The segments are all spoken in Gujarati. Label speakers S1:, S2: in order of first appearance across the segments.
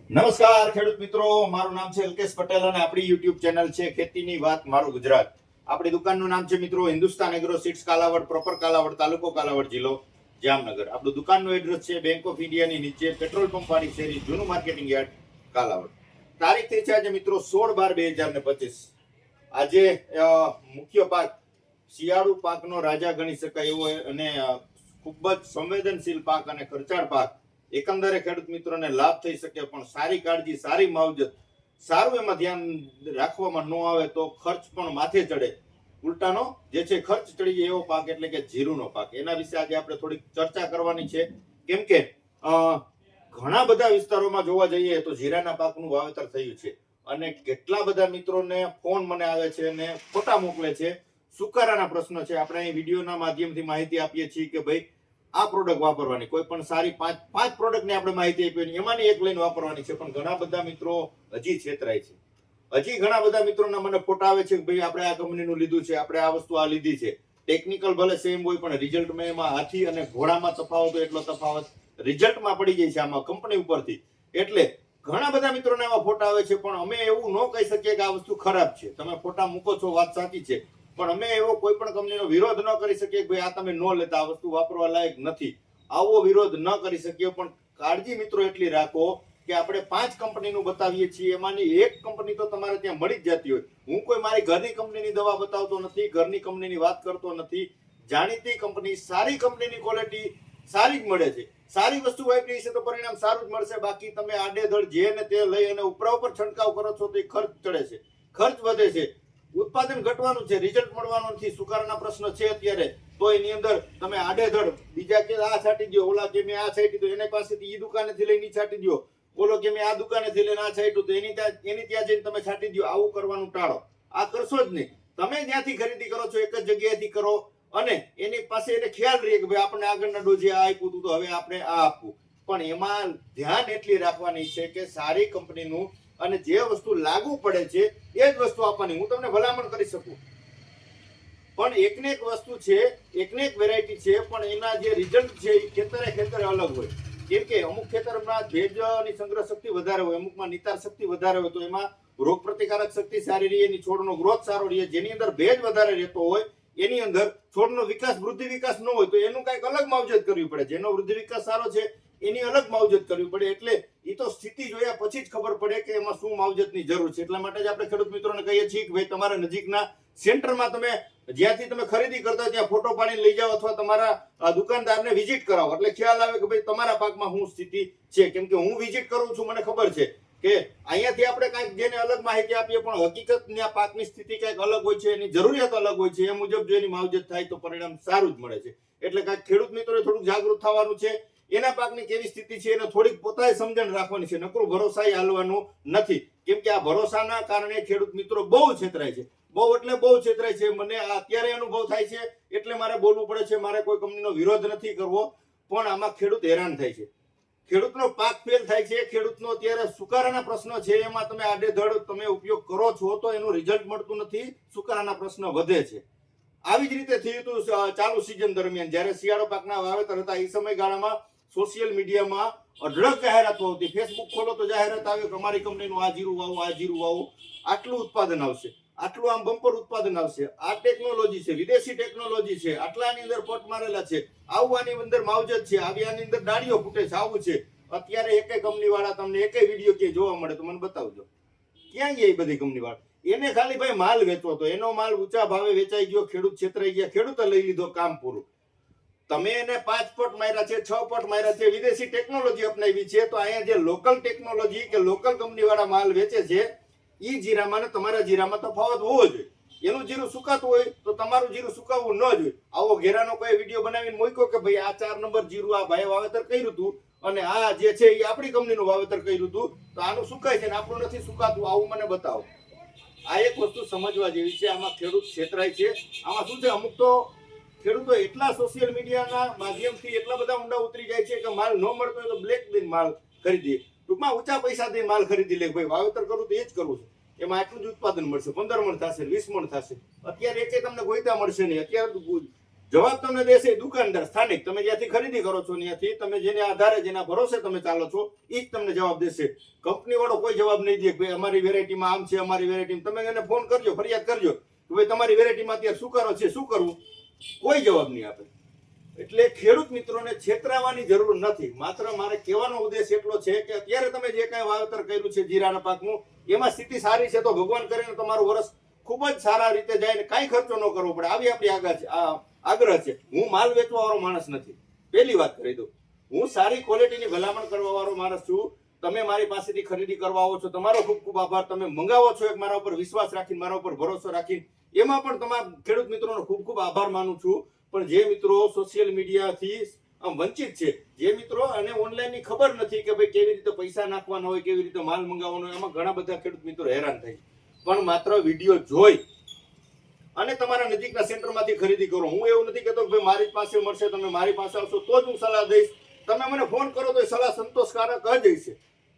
S1: નમસ્કાર ખેડૂત મિત્રો, મારું નામ છે અલ્કેશ પટેલ અને આપણી યુટ્યુબ ચેનલ છે ખેતીની વાત મારું ગુજરાત. આપણી દુકાનનું નામ છે મિત્રો Hindustan agro seeds Kalavad, proper Kalavad, તાલુકો કાલાવડ, જિલ્લો જામનગર. આપણું દુકાનનું એડ્રેસ છે બેંક ઓફ ઇન્ડિયાની નીચે પેટ્રોલ પંપ વાળી શેરી, જૂનું માર્કેટિંગ યાર્ડ, કાલાવડ. તારીખ થઈ છે આજે મિત્રો 16/12/2025. આજે મુખ્ય પાક શિયાળુ પાકનો રાજા ગણી શકાય એવો અને ખૂબ જ સંવેદનશીલ પાક અને ખર્ચાળ પાક એકંદરે ખેડૂત મિત્રોને લાભ થઈ શકે, પણ સારી કાળજી, સારી માવજત, સારું એમાં ધ્યાન રાખવામાં ન આવે તો ખર્ચ પણ માથે ચડે. ઉલટાનો જે છે ખર્ચ ચડી જાય એવો પાક એટલે કે જીરુનો પાક. એના વિશે આજે આપણે થોડીક ચર્ચા કરવાની છે. કેમ કે ઘણા બધા વિસ્તારોમાં જોવા જઈએ તો જીરાના પાકનું વાવેતર થયું છે અને કેટલા બધા મિત્રોને ફોન મને આવે છે અને ફોટા મોકલે છે. સુકારાના પ્રશ્ન છે. આપણે અહીં વિડીયોના માધ્યમથી માહિતી આપીએ છીએ કે ભાઈ આ પ્રોડક્ટ વાપરવાની, કોઈ પણ સારી પાંચ પ્રોડક્ટની આપણે માહિતી આપી, એમાંની એક લઈને વાપરવાની છે. પણ ઘણા બધા મિત્રો હજી છેતરાય છે. હજી ઘણા બધા મિત્રોના મને ફોટા આવે છે કે ભાઈ આપણે આ કંપનીનું લીધું છે, આપણે આ વસ્તુ આ લીધી છે. ટેકનિકલ ભલે સેમ હોય પણ રિઝલ્ટમાં એમાં હાથી અને ઘોડામાં તફાવત હોય એટલો તફાવત રિઝલ્ટમાં પડી જાય છે આમાં કંપની ઉપરથી. એટલે ઘણા બધા મિત્રોને એવા ફોટા આવે છે, પણ અમે એવું ન કહી શકીએ કે આ વસ્તુ ખરાબ છે. તમે ફોટા મૂકો છો, વાત સાચી છે, પણ અમે એવો કોઈ પણ કંપનીનો વિરોધ ન કરી શકીએ કે ભાઈ આ તમે ન લેતા, આ વસ્તુ વાપરવા લાયક નથી. આવો વિરોધ ન કરી શકીએ, પણ કાળજી મિત્રો એટલી રાખો કે આપણે 5 કંપનીનું બતાવીએ છીએ, એમાંની એક કંપની તો તમારે ત્યાં મળી જ જતી હોય. હું કોઈ મારી ઘરની કંપનીની દવા બતાવતો નથી, ઘરની કંપનીની વાત કરતો નથી. જાણીતી કંપની, સારી કંપનીની ક્વોલિટી સારી જ મળે છે. સારી વસ્તુ વાપરી છે તો પરિણામ સારું જ મળશે. બાકી તમે આડેધડ જે ને તે લઈ અને ઉપર છંટકાવ કરો છો તો એ ખર્ચ ચડે છે, ખર્ચ વધે છે, ઉત્પાદન ઘટવાનું છે, રિઝલ્ટ મળવાનું નથી. સુકારાના પ્રશ્ન છે અત્યારે, તો એની અંદર તમે આડેધડ બીજા કે આ છાંટી દો, ઓલા કે મેં આ છાંટી દો, એની પાસેથી ઈ દુકાનેથી લઈને છાંટી દો, ઓલો કે મેં આ દુકાનેથી લઈને આ છાંટ્યું તો એની ત્યાં જઈને તમે છાંટી દો. આવું કરવાનું ટાળો. આ કરશો જ નહીં. તમે જ્યાંથી ખરીદી કરો છો એક જ જગ્યાએથી કરો અને એની પાસે એને ખ્યાલ રહે કે ભાઈ આપણે આગળના ડોઝે આ આપ્યું હતું તો હવે આપણે આ આપવું. પણ એમાં ધ્યાન એટલી રાખવાની છે કે સારી કંપનીનું અને જે વસ્તુ લાગુ પડે છે એ જ વસ્તુ આપવાની. હું તમને ભલામણ કરી શકું, પણ એકને એક વસ્તુ છે, એકને એક વેરાયટી છે, પણ એના જે રિઝલ્ટ છે એ ખેતરે અલગ હોય. કેમ કે અમુક ખેતરમાં ભેજની સંગ્રહ શક્તિ વધારે હોય, અમુકમાં નિતાર શક્તિ વધારે હોય, તો એમાં રોગ પ્રતિકારક શક્તિ સારી રહે, એની છોડનો ગ્રોથ સારો રહે. જેની અંદર ભેજ વધારે રહેતો હોય એની અંદર છોડનો વિકાસ, વૃદ્ધિ વિકાસ ન હોય તો એનું કંઈક અલગ માવજત કરવી પડે. જેનો વૃદ્ધિ વિકાસ સારો છે એની અલગ માવજત કરવી પડે. એટલે એ તો સ્થિતિ જોયા પછી જ ખબર પડે કે એમાં શું માવજતની જરૂર છે. એટલા માટે જ આપણે ખેડૂત મિત્રોને કહીએ છીએ કે ભાઈ તમારા નજીકના સેન્ટરમાં તમે જ્યાંથી તમે ખરીદી કરતા હોય ત્યાં ફોટો પાડીને લઈ જાઓ અથવા તમારા દુકાનદારને વિઝિટ કરાવો, એટલે ખ્યાલ આવે કે ભાઈ તમારા પાકમાં શું સ્થિતિ છે. કેમ કે હું વિઝિટ કરું છું, મને ખબર છે કે અહીંયાથી આપણે કાંઈક જેને અલગ માહિતી આપીએ, પણ હકીકતની આ પાકની સ્થિતિ કંઈક અલગ હોય છે, એની જરૂરિયાત અલગ હોય છે. એ મુજબ જો એની માવજત થાય તો પરિણામ સારું જ મળે છે. એટલે કાંઈક ખેડૂત મિત્રોએ થોડુંક જાગૃત થવાનું છે. એના પાકની કેવી સ્થિતિ છે એને થોડીક પોતાએ સમજણ રાખવાની છે. નકરું ભરોસાએ હાલવાનું નથી. કેમ કે આ ભરોસાના કારણે ખેડૂત મિત્રો બહુ છેતરાય છે. બહુ એટલે બહુ છેતરાય છે. મને અત્યારે અનુભવ થાય છે એટલે મારે બોલવું પડે છે. મારે કોઈ કંપનીનો વિરોધ નથી કરવો, પણ આમાં ખેડૂત હેરાન થાય છે. ખેડૂતનો પાક ફેલ થાય છે. ખેડૂતનો અત્યારે સુકારાના પ્રશ્ન છે, એમાં તમે આડેધડ તમે ઉપયોગ કરો છો તો એનું રિઝલ્ટ મળતું નથી, સુકારાના પ્રશ્ન વધે છે. આવી જ રીતે થયું હતું ચાલુ સિઝન દરમિયાન, જ્યારે શિયાળો પાકના વાવેતર હતા એ સમયગાળામાં સોશિયલ મીડિયામાં અઢળક જાહેરાતો આવતી. ફેસબુક ખોલો તો જાહેરાત આવે કે અમારી કંપનીનું આ જીરું વાવો, આ જીરું વાવો, આટલું ઉત્પાદન આવશે, આટલું આમ બમ્પર ઉત્પાદન આવશે, આ ટેકનોલોજી છે, વિદેશી ટેકનોલોજી છે, આટલાની અંદર પટ મારેલા છે, આવું આની અંદર માવજત છે, આવી આની અંદર ડાળીઓ ફૂટે છે, આવું છે. અત્યારે એકેય કંપની વાળા તમને એકેય વિડીયો ક્યાંય જોવા મળે તો મને બતાવજો. ક્યાં ગયા એ બધી કંપની વાળા? એને ખાલી ભાઈ માલ વેચવો હતો, એનો માલ ઊંચા ભાવે વેચાઈ ગયો, ખેડૂત છેતરાઈ ગયા, ખેડૂતે લઈ લીધો, કામ પૂરું. તમે એને 5 પટ માર્યા છે, 6 પટ માર્યા છે, વિદેશી ટેકનોલોજી અપનાવી છે, તો અહીંયા જે લોકલ ટેકનોલોજી કે લોકલ કંપની વાળા માલ વેચે છે ઈ જીરામાં ને તમારા જીરામાં તફાવત હોવો જોઈએ. એનું જીરું સુકાતું હોય તો તમારું જીરું સુકાવવું ન જોઈએ. આવો ઘેરાનો કોઈ વિડીયો બનાવીને મૂક્યો કે ભાઈ આ 4 નંબર જીરું આ ભાઈ વાવેતર કર્યું હતું અને આ જે છે એ આપણી કંપનીનું વાવેતર કર્યું હતું, તો આનું સુકાય છે ને આપણું નથી સુકાતું, આવું મને બતાવો. આ એક વસ્તુ સમજવા જેવી છે. આમાં ખેડૂત છેતરાય છે. આમાં શું છે, અમુક તો ખેડૂતો એટલા સોશિયલ મીડિયાના માધ્યમથી એટલા બધા ઊંડા ઉતરી જાય છે કે માલ ન મળતો હોય તો બ્લેક દઈને માલ ખરીદે. ટૂંકમાં ઊંચા પૈસા દઈને માલ ખરીદી લે. ભાઈ વાવેતર કરું તો એ જ કરવું છે, એમાં આટલું જ ઉત્પાદન મળશે, 15 મણ થશે, 20 મણ થશે. અત્યારે એકે તમને ગોઈતા મળશે નહીં. અત્યારે જવાબ તમને દેશે દુકાનદાર સ્થાનિક, તમે જ્યાંથી ખરીદી કરો છો ત્યાંથી, તમે જેને આધારે જેના ભરોસે તમે ચાલો છો એ જ તમને જવાબ દેશે. કંપની વાળો કોઈ જવાબ નહીં દે કે ભાઈ અમારી વેરાયટીમાં આમ છે, અમારી વેરાયટી. તમે એને ફોન કરજો, ફરિયાદ કરજો કે ભાઈ તમારી વેરાયટીમાં અત્યારે શું કરો છે, શું કરવું, કોઈ જવાબ નહીં આપે. એટલે ખેડૂત મિત્રોને છેતરાવાની જરૂર નથી. માત્ર મારે કહેવાનો ઉદ્દેશ એટલો છે કે અત્યારે તમે જે કાંઈ વાવેતર કર્યું છે જીરાના પાકનું, એમાં સ્થિતિ સારી છે તો ભગવાન કરીને તમારું વર્ષ ખૂબ જ સારા રીતે જાય ને કાંઈ ખર્ચો ન કરવો પડે, આવી આપણી આગ્રહ છે. હું માલ વેચવા વાળો માણસ નથી, પહેલી વાત કરી દઉં. હું સારી ક્વોલિટીની ભલામણ કરવા વાળો માણસ છું. તમે મારી પાસેથી ખરીદી કરવા આવો છો, તમારો ખૂબ ખૂબ આભાર. તમે મંગાવો છો એક મારા ઉપર વિશ્વાસ રાખીને, મારા ઉપર ભરોસો રાખીને, એમાં પણ તમારા ખેડૂત મિત્રોનો ખૂબ ખૂબ આભાર માનું છું. પણ જે મિત્રો સોશિયલ મીડિયાથી વંચિત છે, જે મિત્રો અને ઓનલાઈનની ખબર નથી કે ભાઈ કેવી રીતે પૈસા નાખવાના હોય, કેવી રીતે માલ મંગાવવાનો હોય, એમાં ઘણા બધા ખેડૂત મિત્રો હેરાન થાય. પણ માત્ર વિડીયો જોઈ અને તમારા નજીકના સેન્ટરમાંથી ખરીદી કરો. હું એવું નથી કહેતો કે ભાઈ મારી પાસે મળશે, તમે મારી પાસે આવશો તો જ હું સલાહ દઈશ. તમે મને ફોન કરો તો એ સલાહ સંતોષકારક જ હશે.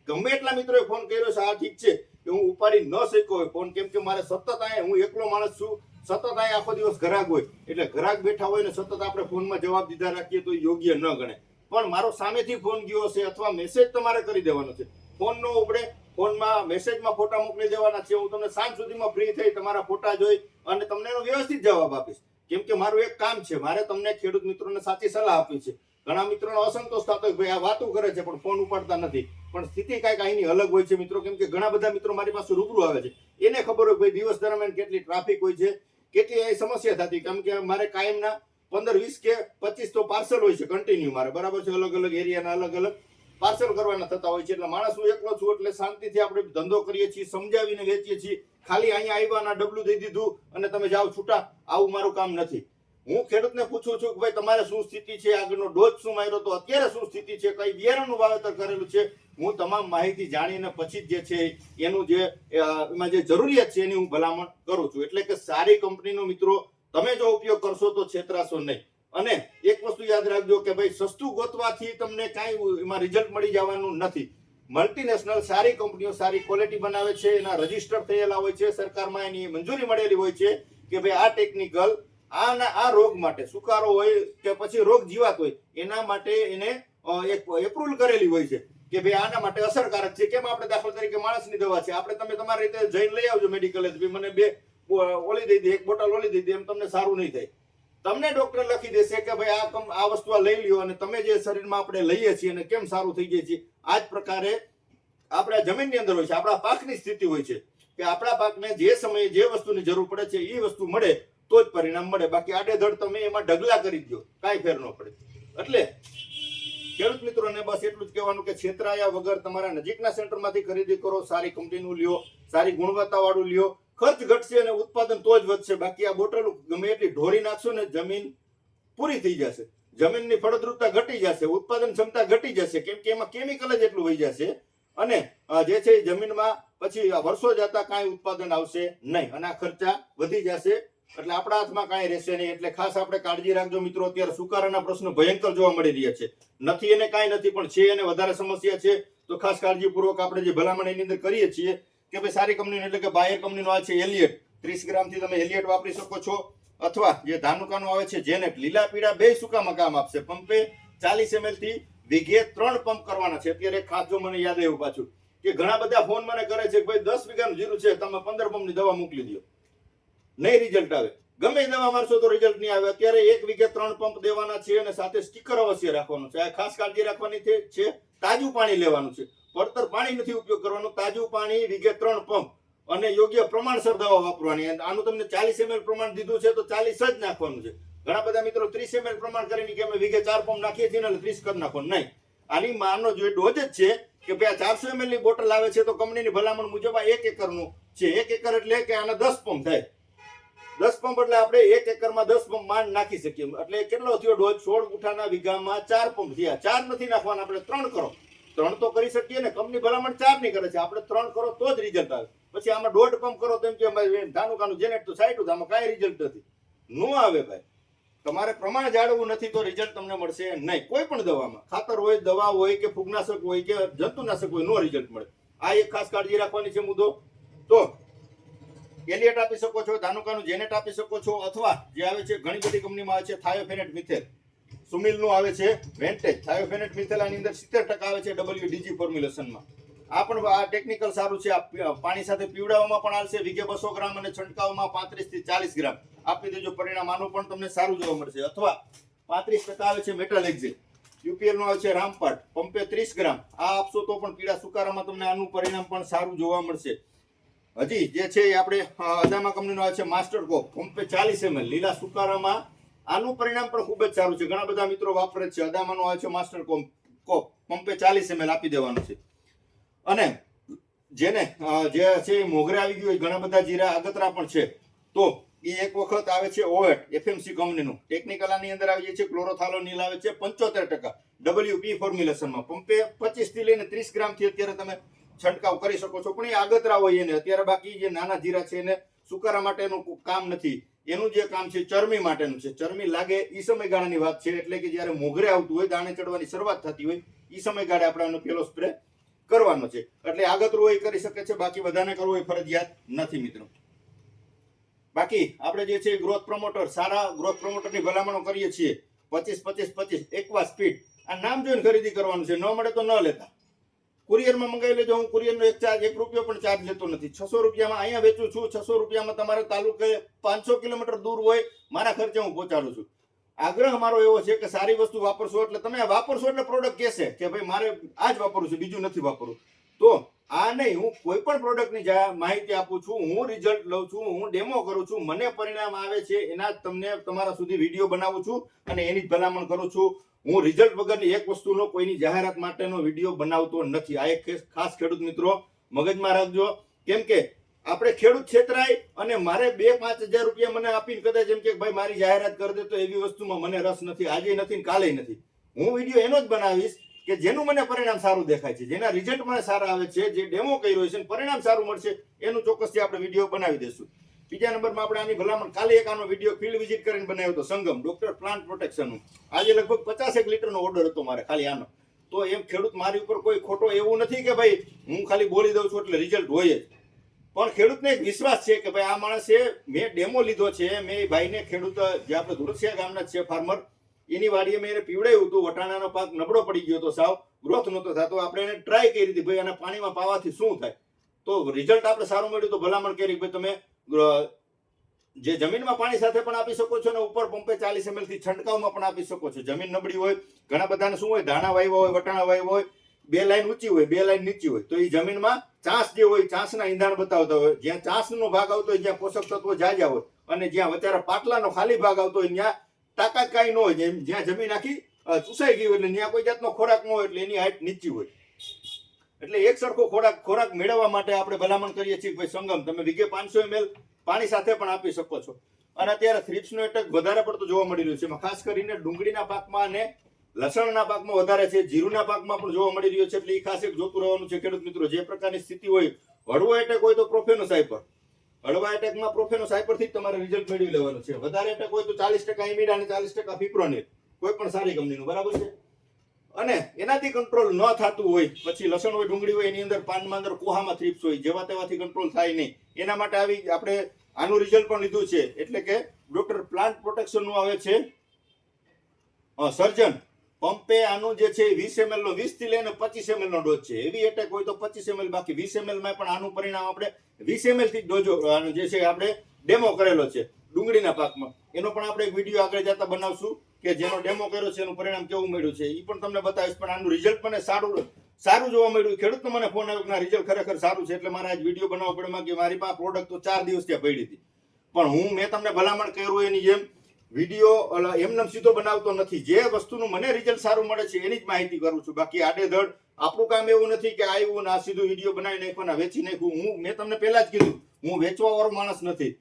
S1: ગમે એટલા મિત્રોએ ફોન કર્યો છે, આ ઠીક છે કે હું ઉપાડી ન શક્યો હોય ફોન, કેમ કે મારે સતત અહીંયા, હું એકલો માણસ છું, સતત અહીંયા આખો દિવસ ગ્રાહક હોય, એટલે ગ્રાહક બેઠા હોય ને સતત આપણે ફોનમાં જવાબ દીધા રાખીએ તો યોગ્ય ન ગણે. પણ મારો સામેથી ફોન ગયો છે અથવા મેસેજ તમારે કરી દેવાનો છે. ફોન ન ઉપડે, ફોનમાં મેસેજમાં ફોટા મોકલી દેવાના છે. હું તમને સાંજ સુધીમાં ફ્રી થઈ તમારા ફોટા જોઈ અને તમને એનો વ્યવસ્થિત જવાબ આપીશ. કેમ કે મારું એક કામ છે, મારે તમને ખેડૂત મિત્રોને સાચી સલાહ આપવી છે. ઘણા મિત્રોનો અસંતોષ થતો હોય ભાઈ આ વાતો કરે છે પણ ફોન ઉપાડતા નથી, પણ સ્થિતિ કાંઈક અહીંની અલગ હોય છે મિત્રો. કેમ કે ઘણા બધા મિત્રો મારી પાસે રૂબરૂ આવે છે, એને ખબર હોય ભાઈ દિવસ દરમિયાન કેટલી ટ્રાફિક હોય છે, કેટલી એ સમસ્યા થતી. કેમ કે મારે કાયમના 15, 20 કે 25 તો પાર્સલ હોય છે કન્ટિન્યુ મારે, બરાબર છે, અલગ અલગ એરિયાના અલગ અલગ પાર્સલ કરવાના થતા હોય છે. એટલે માણસ હું એકલો છું, એટલે શાંતિથી આપણે ધંધો કરીએ છીએ, સમજાવીને વેચીએ છીએ. ખાલી અહીંયા આવ્યાના ડબલું દઈ દીધું અને તમે જાઓ છૂટા, આવું મારું કામ નથી. હું ખેડૂતને પૂછું છું કે ભાઈ તમારે શું સ્થિતિ છે, આગળનો ડોઝ શું માર્યો તો, અત્યારે શું સ્થિતિ છે, કઈ બિયારણનું વાવેતર કરેલું છે, હું તમામ માહિતી જાણીને પછી જે છે એનું જે એમાં જે જરૂરિયાત છે એની હું ભલામણ કરું છું. એટલે કે સારી કંપનીનો મિત્રો તમે જો ઉપયોગ કરશો તો છેતરાશો નહીં. અને એક વસ્તુ યાદ રાખજો કે ભાઈ સસ્તું ગોતવાથી તમને કાંઈ એમાં રિઝલ્ટ મળી જવાનું નથી. મલ્ટીનેશનલ સારી કંપનીઓ સારી ક્વોલિટી બનાવે છે, એના રજીસ્ટર થયેલા હોય છે, સરકારમાં એની મંજૂરી મળેલી હોય છે કે ભાઈ આ ટેકનિકલ આ રોગ માટે, સુકારો હોય કે પછી રોગ જીવાત હોય, એના માટે એને એક એપ્રુવલ કરેલી હોય છે કે ભાઈ આના માટે અસરકારક છે. કેમ આપણે દાખલા તરીકે માણસની દવા છે, આપણે તમે તમારી રીતે જઈને લઈ આવજો મેડિકલ, મને 2 ઓલી દઈ દે, 1 બોટલ ઓલી દઈ દે, એમ તમને સારું નહીં થાય. તમને ડોક્ટર લખી દેશે કે ભાઈ આ વસ્તુ લઈ લ્યો અને તમે જે શરીરમાં આપણે લઈએ છીએ અને કેમ સારું થઈ જાય છે. આ જ પ્રકારે આપણા જમીનની અંદર હોય છે, આપણા પાકની સ્થિતિ હોય છે કે આપણા પાકને જે સમયે જે વસ્તુની જરૂર પડે છે એ વસ્તુ મળે તો જ પરિણામ મળે. બાકી આડેધડ તમે એમાં ઢગલા કરી દો, કાંઈ ફેર ન પડે. એટલે ખેડૂત મિત્રોને બસ એટલું જ કહેવાનું કે છેતરાયા વગર તમારા નજીકના સેન્ટરમાંથી ખરીદી કરો, સારી કંપનીનું લ્યો, સારી ગુણવત્તાવાળું લ્યો. ખર્ચ ઘટશે અને ઉત્પાદન તો જ વધશે. બાકી આ બોટલ ગમે એટલી ઢોરી નાખશો ને જમીન પૂરી થઈ જશે, જમીનની ફળદ્રુપતા ઘટી જશે, ઉત્પાદન ક્ષમતા ઘટી જશે, કેમ કે એમાં કેમિકલ જ એટલું વહી જશે અને જે છે જમીનમાં પછી વર્ષો જતા કાંઈ ઉત્પાદન આવશે નહીં અને આ ખર્ચા વધી જશે. એટલે આપણા હાથમાં કાંઈ રહેશે નહીં. એટલે ખાસ આપણે કાળજી રાખજો મિત્રો. અત્યારે સુકારાના પ્રશ્નો ભયંકર જોવા મળી રહ્યા છે. નથી એને કાંઈ નથી, પણ છે એને વધારે સમસ્યા છે. તો ખાસ કાળજીપૂર્વક આપણે જે ભલામણ એની અંદર કરીએ છીએ કે ભાઈ સારી કંપનીનો, એટલે કે બાયર કંપનીનો આ છે એલિયટ, 30 ગ્રામથી તમે એલિયટ વાપરી શકો છો. અથવા જે ધાનુકાનો આવે છે જેનેટ, લીલા પીળા બે સુકામાં કામ આપશે. પંપે 40 ml થી વીઘે 3 પંપ કરવાના છે. અત્યારે ખાસ જો મને યાદ આવ્યું પાછું કે ઘણા બધા ફોન મને કરે છે કે ભાઈ 10 વીઘાનું જીરું છે, તમે 15 પંપની દવા મોકલી દો, નહીં રિઝલ્ટ આવે. ગમે દવા મારશો તો રિઝલ્ટ નહીં આવે. અત્યારે 1 વીઘે 3 પંપ દેવાના છે અને સાથે સ્ટીકર અવશ્ય રાખવાનું છે. આ ખાસ કાળજી રાખવાની છે. તાજું પાણી લેવાનું છે, પડતર પાણી નથી ઉપયોગ કરવાનું. તાજું પાણી, વીઘે 3 પંપ અને યોગ્ય પ્રમાણસર દવા વાપરવાની. આનું તમને 40 ml પ્રમાણ દીધું છે તો 40 જ નાખવાનું છે. ઘણા બધા મિત્રો 30 ml પ્રમાણ કરીને કે અમે વીઘે 4 પંપ નાખીએ છીએ ને 30 કરી નાખવાનું. નહીં, આની માનો જો ડોઝ જ છે કે ભાઈ 400 ml ની બોટલ આવે છે તો કંપનીની ભલામણ મુજબ આ 1 એકરનું છે. 1 એકર એટલે કે આના 10 પંપ થાય. 10 પંપ એટલે આપણે 1 એકરમાં 10 પંપ માંડ નાખી શકીએ. એટલે કેટલો થયો ડોઝ? 16 ગુઠાના વીઘામાં 4 પંપ થયા. 4 નથી નાખવાના, આપણે 3 કરો. 3 તો કરી શકીએ ને. કંપની ભલામણ 4 ની કરે છે, આપણે 3 કરો તો જ રિઝલ્ટ આવે. પછી આમાં 1.5 પંપ કરો તેમ કે ધાનુકાનું જેનેટ તો સાઈડ, આમાં કાંઈ રિઝલ્ટ નથી, નો આવે ભાઈ. તમારે પ્રમાણ જાળવવું નથી તો રિઝલ્ટ તમને મળશે નહીં. કોઈ પણ દવામાં, ખાતર હોય, દવા હોય કે ફૂગનાશક હોય કે જંતુનાશક હોય, નો રિઝલ્ટ મળે. આ એક ખાસ કાળજી રાખવાની છે મુદ્દો. તો એલિયટ આપી શકો છો, ધાનુકાનું જેનેટ આપી શકો છો, અથવા જે આવે છે ઘણી બધી કંપનીમાં આવે છે થાયોફેનેટ મિથેલ, સુમિલનું આવે છે વેન્ટેજ. થાયોફેનેટ મિથેલ આની અંદર 70% આવે છે WDG ફોર્મ્યુલેશનમાં. આ પણ આ ટેકનિકલ સારું છે. આ પાણી સાથે પીવડાવવામાં પણ આવશે, વીઘે 200 ગ્રામ અને છંટકાવમાં 35 થી 40 ગ્રામ આપી દેજો. પરિણામ આનું પણ તમને સારું જોવા મળશે. અથવા 35% આવે છે મેટલ એક્ઝિટ, યુપીએલ નો આવે છે રામપાટ, પંપે 30 ગ્રામ આ આપશો તો પણ પીળા સુકારામાં તમને આનું પરિણામ પણ સારું જોવા મળશે. હજી જે છે એ આપણે અદામા કંપનીનો આવે છે માસ્ટર કોપ, પંપે 40 ml, લીલા સુકારામાં આનું પરિણામ પણ ખૂબ જ સારું છે. ઘણા બધા મિત્રો વાપરે છે. અદામાનો આવે છે માસ્ટર કોપ, પંપે 40 ml આપી દેવાનું છે. અને જેને જે છે મોગરે આવી ગયું હોય, ઘણા બધા જીરા આગતરા પણ છે, તો એ એક વખત આવે છે ઓવેટ એફએમસી કંપનીનું ટેકનિકલ. આની અંદર આવી છે ક્લોરોથાલોનિલ આવે છે 75% WP ફોર્મ્યુલેશનમાં, પંપે 25 થી લઈને 30 ગ્રામ થી અત્યારે તમે છંટકાવ કરી શકો છો. પણ એ આગતરા હોય એને અત્યારે, બાકી જે નાના જીરા છે એને સુકારા માટેનું કામ નથી. એનું જે કામ છે ચરમી માટેનું છે. ચરમી લાગે એ સમયગાળાની વાત છે, એટલે કે જ્યારે મોગરે આવતું હોય, દાણે ચડવાની શરૂઆત થતી હોય, એ સમયગાળે આપણે આનો પેલો સ્પ્રે કરવાનો છે. એટલે આગતરું હોય કરી શકે છે, બાકી બધાને કરવું એ ફરજિયાત નથી મિત્રો. બાકી આપણે જે છે ગ્રોથ પ્રમોટર, સારા ગ્રોથ પ્રમોટરની ભલામણો કરીએ છીએ. 25-25-25 એકવા સ્પીડ, આ નામ જોઈને ખરીદી કરવાનું છે. ન મળે તો ન લેતા, કુરિયરમાં મંગાવી લેજો. હું કુરિયરનો એક ચાર્જ 1 રૂપિયો પણ ચાર્જ લેતો નથી. 600 રૂપિયામાં અહીંયા વેચું છું. 600 રૂપિયામાં તમારે તાલુકે 500 કિલોમીટર દૂર હોય, મારા ખર્ચે હું પહોંચાડું છું. આગ્રહ મારો એવો છે કે સારી વસ્તુ વાપરશો એટલે તમે વાપરશો એટલે પ્રોડક્ટ કહેશે કે ભાઈ મારે આ જ વાપરવું છે, બીજું નથી વાપરવું. તો આ નહીં, હું કોઈ પણ પ્રોડક્ટની માહિતી આપું છું, હું રિઝલ્ટ લઉં છું, હું ડેમો કરું છું, મને પરિણામ આવે છે એના જ તમને તમારા સુધી વિડીયો બનાવું છું અને એની જ ભલામણ કરું છું. હું રિઝલ્ટ વગરની એક વસ્તુનો કોઈની જાહેરાત માટેનો વિડીયો બનાવતો નથી. આ એક ખાસ ખેડૂત મિત્રો મગજમાં રાખજો. કેમ કે આપણે ખેડૂત છેતરાય અને મારે 2-5 હજાર રૂપિયા મને આપીને કદાચ એમ કે ભાઈ મારી જાહેરાત કરી દે, તો એવી વસ્તુમાં મને રસ નથી. આજે નથી ને કાલે નથી. હું વિડીયો એનો જ બનાવીશ કે જેનું મને પરિણામ સારું દેખાય છે, જેના રિઝલ્ટ મને સારા આવે છે, જે ડેમો કર્યો છે પરિણામ સારું મળશે, એનું ચોક્કસથી આપણે વિડીયો બનાવી દઈશું. બીજા નંબરમાં આપણે આની ભલામણ કાલે એક આનો વિડીયો ફિલ્ડ વિઝિટ કરીને બનાવ્યો હતો, સંગમ ડોક્ટર પ્લાન્ટ પ્રોટેક્શનનું. આજે લગભગ 50 લીટરનો ઓર્ડર હતો મારે ખાલી આનો. તો એમ ખેડૂત મારી ઉપર કોઈ ખોટો એવું નથી કે ભાઈ હું ખાલી બોલી દઉં છું એટલે રિઝલ્ટ હોય જ. પણ ખેડૂતને એક વિશ્વાસ છે કે ભાઈ આ માણસે, મેં ડેમો લીધો છે, મેં ભાઈને ખેડૂત જે આપણે ધુરસિયા ગામના છે ફાર્મર, એની વાડીએ મેં એને પીવડાવ્યું હતું. વટાણાનો પાક નબળો પડી ગયો હતો, સાવ ગ્રોથ નહોતો થતો. આપણે એને ટ્રાય કરી હતી ભાઈ આને પાણીમાં પાવાથી શું થાય, તો રિઝલ્ટ આપણે સારું મળ્યું. તો ભલામણ કરી ભાઈ તમે જે જમીનમાં પાણી સાથે પણ આપી શકો છો અને ઉપર પંપે 40 ml થી છંટકાવમાં પણ આપી શકો છો. જમીન નબળી હોય, ઘણા બધાને શું હોય, ધાણા વાવ્યા હોય, વટાણા વાવ્યા હોય, 2 લાઈન ઊંચી હોય, 2 લાઈન નીચી હોય, તો એ જમીનમાં ચાસ જે હોય, ચાસના ઈંધાણ બતાવતા હોય. જ્યાં ચાસનો ભાગ આવતો હોય, જ્યાં પોષક તત્વો જાજા હોય, અને જ્યાં વચારા પાટલાનો ખાલી ભાગ આવતો હોય, ત્યાં તાકાત કાંઈ ન હોય. જ્યાં જમીન આખી ચૂસાઈ ગઈ હોય એટલે ત્યાં કોઈ જાતનો ખોરાક ન હોય, એટલે એની હાઈટ નીચી હોય. એટલે એક સરખો ખોરાક મેળવવા માટે આપણે ભલામણ કરીએ છીએ ભાઈ સંગમ તમે વીઘે 500 ml પાણી સાથે પણ આપી શકો છો. અને અત્યારે થ્રિપ્સનો એટેક વધારે પડતો જોવા મળી રહ્યો છે. એમાં ખાસ કરીને ડુંગળીના પાકમાં અને લસણના પાકમાં વધારે છે, જીરુના પાકમાં પણ જોવા મળી રહ્યો છે. એટલે એ ખાસ એક જોતું રહેવાનું છે ખેડૂત મિત્રો. જે પ્રકારની સ્થિતિ હોય, હળવો એટેક હોય તો પ્રોફેનોસાયપર, હળવા એટેકમાં પ્રોફેનોસાયપર થી તમારે રિઝલ્ટ મેળવી લેવાનું છે. વધારે એટેક હોય તો 40% ઇમિડા અને 40% ફિપ્રોનિલ, કોઈ પણ સારી કંપનીનું, બરાબર છે. અને એનાથી કંટ્રોલ ન થતું હોય, પછી લસણ હોય, ડુંગળી હોય, એની અંદર પાનમાં અંદર કોહામાં થ્રિપ્સ હોય, જેવા તેવાથી કંટ્રોલ થાય નહીં. એના માટે આવી આપણે આનું રિઝલ્ટ પણ લીધું છે. એટલે કે ડોક્ટર પ્લાન્ટ પ્રોટેક્શન નું આવે છે સર્જન, પંપે આનું જે છે 20 ml નો 20 થી લઈને 25 ml નો ડોઝ છે. એવી એટેક હોય તો 25 ml, બાકી 20 ml માં પણ આનું પરિણામ આપણે 20 ml થી ડોઝ જે છે આપણે ડેમો કરેલો છે ડુંગળીના પાકમાં. એનો પણ આપણે એક વિડીયો આગળ જતા બનાવશું કે જેનો ડેમો કર્યો છે એનું પરિણામ કેવું મળ્યું છે, એ પણ તમને બતાવીશ. પણ આનું રિઝલ્ટ મને સારું જોવા મળ્યું. ખેડૂતનો મને ફોન આવ્યો કે રિઝલ્ટ ખરેખર સારું છે, એટલે મારે આજ વિડીયો બનાવવો પડ્યો. કે મારી પાસે પ્રોડક્ટ તો 4 દિવસ ત્યાં પડી હતી, પણ મેં તમને ભલામણ કર્યું એની જેમ વિડીયો એમને સીધો બનાવતો નથી. જે વસ્તુનું મને રિઝલ્ટ સારું મળે છે એની જ માહિતી કરું છું. બાકી આડેધડ આપણું કામ એવું નથી કે આવ્યું ને આ સીધું વિડીયો બનાવી નાખ્યો, વેચી નાખ્યું. મેં તમને પહેલા જ કીધું, હું વેચવા વાળો માણસ નથી.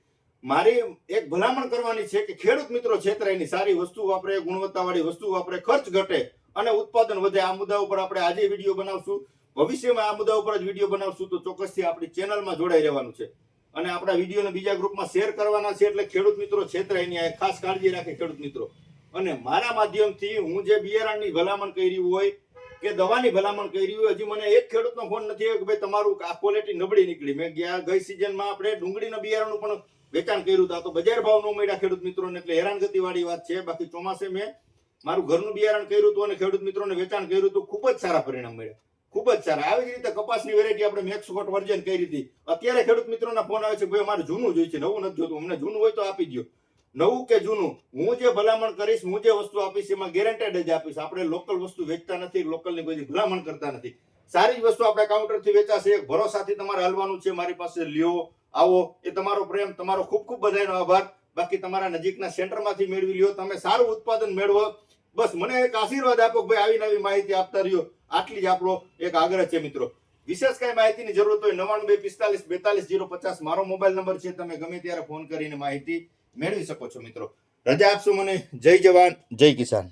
S1: મારી એક ભલામણ કરવાની છે કે ખેડૂત મિત્રો છેતરાયની, સારી વસ્તુ વાપરે, ગુણવત્તાવાળી વસ્તુ વાપરે, ખર્ચ ઘટે અને ઉત્પાદન વધે. આ મુદ્દા ઉપર આપણે આજે વિડીયો બનાવશું, ભવિષ્યમાં આ મુદ્દા ઉપર જ વિડીયો બનાવશું. તો ચોક્કસથી આપણી ચેનલમાં જોડાઈ રહેવાનું છે અને આપણા વિડીયોને બીજા ગ્રુપમાં શેર કરવાના છે. એટલે ખેડૂત મિત્રો છેતરાયની ખાસ કાળજી રાખે ખેડૂત મિત્રો. અને મારા માધ્યમથી હું જે બિયારણની ભલામણ કરી હોય કે દવાની ભલામણ કરી હોય. હજી મને એક ખેડૂતનો ફોન નથી આવ્યો કે ભાઈ તમારું આ ક્વોલિટી નબળી નીકળી. મેં ગઈ સિઝનમાં આપણે ડુંગળીના બિયારણનું પણ વેચાણ કર્યું હતું. તો બજાર ભાવ ન મળ્યા ખેડૂત મિત્રોને, એટલે હેરાનગતિ વાળી વાત છે. બાકી ચોમાસે મેં મારું ઘરનું બિયારણ કર્યું હતું અને ખેડૂત મિત્રોને વેચાણ કર્યું હતું. ખૂબ જ સારા પરિણામ મળ્યા, ખૂબ જ સારા. આવી જ રીતે કપાસની વેરાયટી આપણે મેક્સકોટ વર્જન કરી હતી. અત્યારે ખેડૂત મિત્રોના ફોન આવે છે ભાઈ અમારે જૂનું જોઈએ છે, નવું નથી જોતું. અમને જૂનું હોય તો આપી દો. નવું કે જૂનું, હું જે ભલામણ કરીશ, હું જે વસ્તુ આપીશ એમાં ગેરંટેડ જ આપીશ. આપણે લોકલ વસ્તુ વેચતા નથી, લોકલની કોઈ ભલામણ કરતા નથી. સારી જ વસ્તુ આપણે કાઉન્ટરથી વેચાશે. એક ભરોસાથી તમારે હાલવાનું છે. મારી પાસે લ્યો, આવો, એ તમારો પ્રેમ, તમારો ખૂબ ખૂબ બધાનો આભાર. બાકી તમારા નજીકના સેન્ટરમાંથી મેળવી લ્યો, તમે સારું ઉત્પાદન મેળવો. બસ મને એક આશીર્વાદ આપો ભાઈ, આવી નવી માહિતી આપતા રહ્યો. આટલી જ આપણો એક આગ્રહ છે મિત્રો. વિશેષ કઈ માહિતીની જરૂરત હોય 9245424050 મારો મોબાઈલ નંબર છે. તમે ગમે ત્યારે ફોન કરીને માહિતી મેળવી શકો છો મિત્રો. રજા આપશો મને. જય જવાન, જય કિસાન.